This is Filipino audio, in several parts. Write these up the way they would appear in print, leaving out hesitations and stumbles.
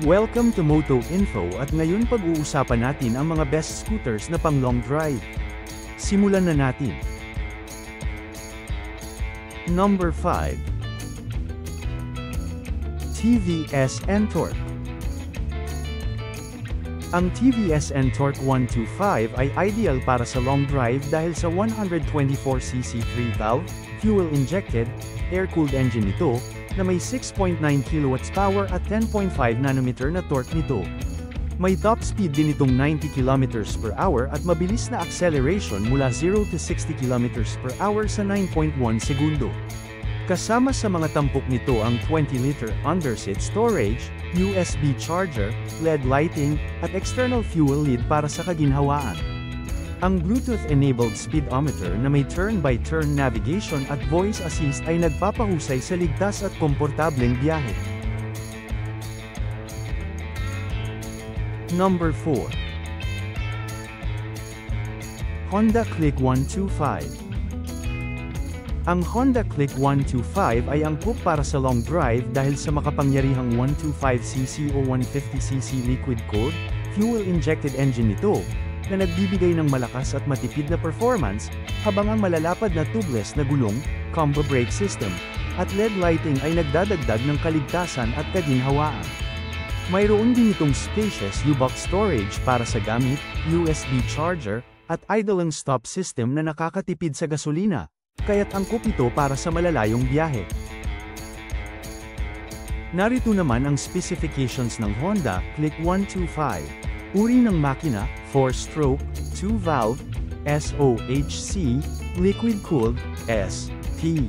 Welcome to Moto Info at ngayon pag-uusapan natin ang mga best scooters na pang long drive. Simulan na natin. Number 5. TVS Ntorq. Ang TVS Ntorq 125 ay ideal para sa long drive dahil sa 124cc 3-valve, fuel-injected, air-cooled engine nito, na may 6.9 kW power at 10.5 Nm na torque nito. May top speed din itong 90 km per hour at mabilis na acceleration mula 0 to 60 km per hour sa 9.1 segundo. Kasama sa mga tampok nito ang 20-liter underseat storage, USB charger, LED lighting, at external fuel lid para sa kaginhawaan. Ang Bluetooth-enabled speedometer na may turn-by-turn navigation at voice assist ay nagpapahusay sa ligtas at komportableng biyahe. Number 4. Honda Click 125. Ang Honda Click 125 ay angkop para sa long drive dahil sa makapangyarihang 125cc o 150cc liquid-cooled, fuel-injected engine nito, na nagbibigay ng malakas at matipid na performance, habang ang malalapad na tubeless na gulong, combo brake system, at LED lighting ay nagdadagdag ng kaligtasan at kaginhawaan. Mayroon din itong spacious U-box storage para sa gamit, USB charger, at idling stop system na nakakatipid sa gasolina, kaya't angkop ito para sa malalayong biyahe. Narito naman ang specifications ng Honda Click 125. Uri ng makina, 4-stroke, 2-valve, SOHC, liquid-cooled, ST.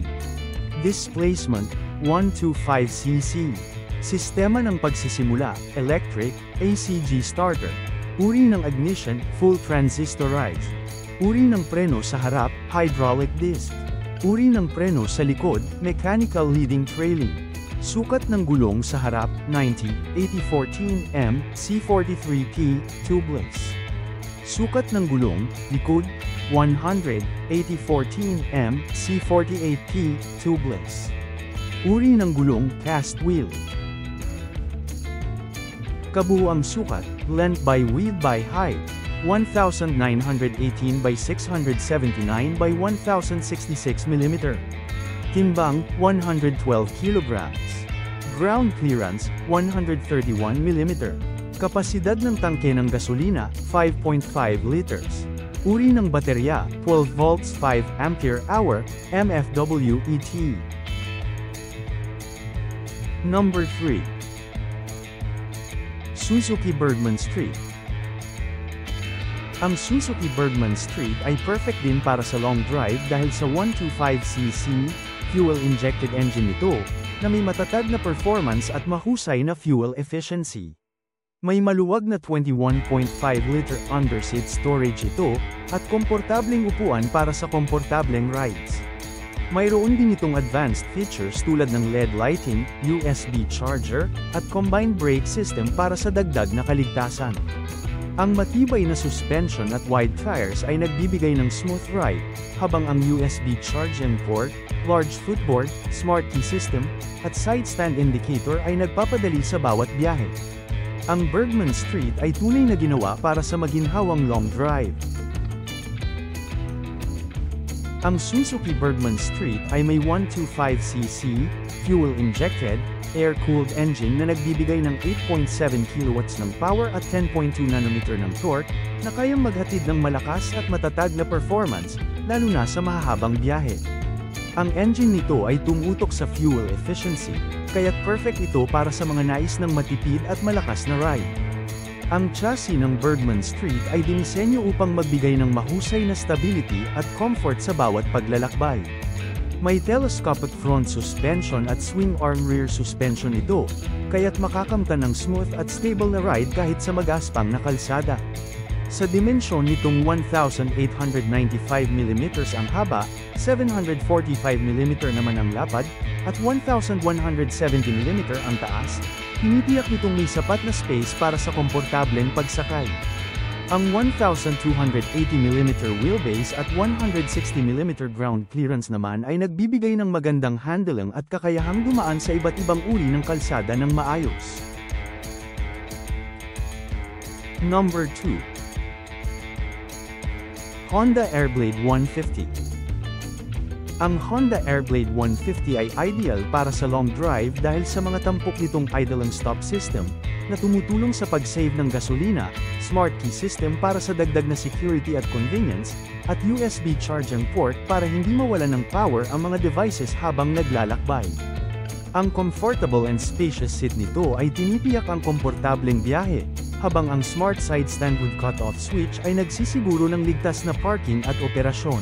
Displacement, 125cc. Sistema ng pagsisimula, electric, ACG starter. Uri ng ignition, full transistorized. Uri ng preno sa harap, hydraulic disc. Uri ng preno sa likod, mechanical leading trailing. Sukat ng gulong sa harap, 90, 8014M, C43P, tubeless. Sukat ng gulong, likod, 100, 8014M, C48P, tubeless. Uri ng gulong, cast wheel. Kabuuang sukat, length by width by height, 1,918 by 679 by 1,066 mm. Timbang, 112 kg. Ground clearance, 131 mm. Kapasidad ng tangke ng gasolina, 5.5 liters. Uri ng baterya, 12 volts 5 ampere hour, MFWET. Number 3. Suzuki Bergman Street. Ang Suzuki Bergman Street ay perfect din para sa long drive dahil sa 125cc, fuel-injected engine nito, na may matatag na performance at mahusay na fuel efficiency. May maluwag na 21.5-liter underseat storage ito, at komportableng upuan para sa komportableng rides. Mayroon din itong advanced features tulad ng LED lighting, USB charger, at combined brake system para sa dagdag na kaligtasan. Ang matibay na suspension at wide tires ay nagbibigay ng smooth ride, habang ang USB charging port, large footboard, smart key system, at side stand indicator ay nagpapadali sa bawat biyahe. Ang Bergman Street ay tunay na ginawa para sa maginhawang long drive. Ang Suzuki Bergman Street ay may 125cc, fuel-injected, air-cooled engine na nagbibigay ng 8.7 kW ng power at 10.2 Nm ng torque, na kayang maghatid ng malakas at matatag na performance, lalo na sa mahahabang biyahe. Ang engine nito ay tumutok sa fuel efficiency, kaya't perfect ito para sa mga nais ng matipid at malakas na ride. Ang chassis ng Bergman Street ay dinisenyo upang magbigay ng mahusay na stability at comfort sa bawat paglalakbay. May telescopic front suspension at swing arm rear suspension ito, kaya't makakamtan ng smooth at stable na ride kahit sa magaspang na kalsada. Sa dimensyon nitong 1,895mm ang haba, 745mm naman ang lapad, at 1,170mm ang taas, tinitiyak nitong may sapat na space para sa komportableng pagsakay. Ang 1,280mm wheelbase at 160mm ground clearance naman ay nagbibigay ng magandang handling at kakayahang dumaan sa iba't ibang uri ng kalsada ng maayos. Number 2. Honda Airblade 150. Ang Honda Airblade 150 ay ideal para sa long drive dahil sa mga tampok nitong idle and stop system, na tumutulong sa pag-save ng gasolina, smart key system para sa dagdag na security at convenience, at USB charging port para hindi mawalan ng power ang mga devices habang naglalakbay. Ang comfortable and spacious seat nito ay tinitiyak ang komportableng biyahe, habang ang smart side stand with cut-off switch ay nagsisiguro ng ligtas na parking at operasyon.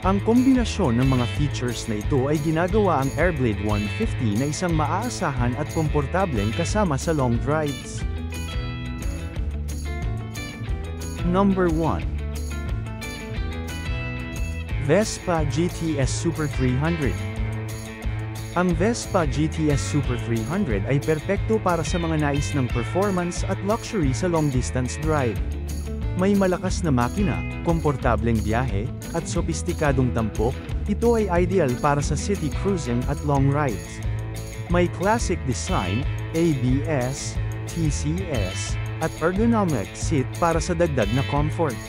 Ang kombinasyon ng mga features na ito ay ginagawa ang Airblade 150 na isang maaasahan at komportableng kasama sa long drives. Number 1. Vespa GTS Super 300. Ang Vespa GTS Super 300 ay perpekto para sa mga nais ng performance at luxury sa long-distance drive. May malakas na makina, komportableng biyahe, at sopistikadong tampok, ito ay ideal para sa city cruising at long rides. May classic design, ABS, TCS, at ergonomic seat para sa dagdag na comfort.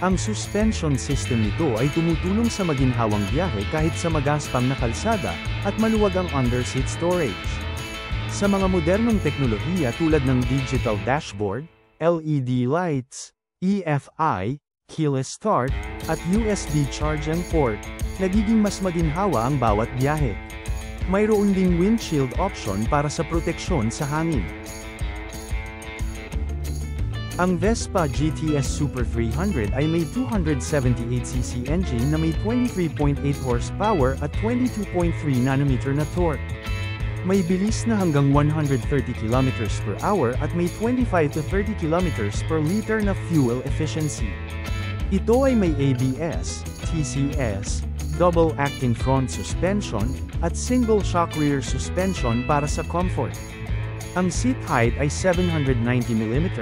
Ang suspension system nito ay tumutulong sa maginhawang biyahe kahit sa magaspang na kalsada, at maluwag ang underseat storage. Sa mga modernong teknolohiya tulad ng digital dashboard, LED lights, EFI, keyless start, at USB charging port, nagiging mas maginhawa ang bawat biyahe. Mayroon ding windshield option para sa proteksyon sa hangin. Ang Vespa GTS Super 300 ay may 278cc engine na may 23.8 horsepower at 22.3 Nm na torque. May bilis na hanggang 130 km/h at may 25 to 30 km/L na fuel efficiency. Ito ay may ABS, TCS, double acting front suspension, at single shock rear suspension para sa comfort. Ang seat height ay 790mm,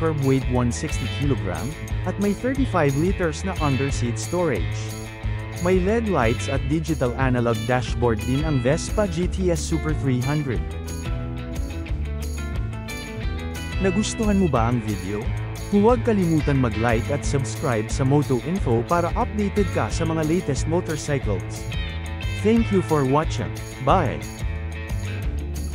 curb weight 160 kg, at may 35 liters na underseat storage. May LED lights at digital analog dashboard din ang Vespa GTS Super 300. Nagustuhan mo ba ang video? Huwag kalimutan mag-like at subscribe sa Moto Info para updated ka sa mga latest motorcycles. Thank you for watching. Bye!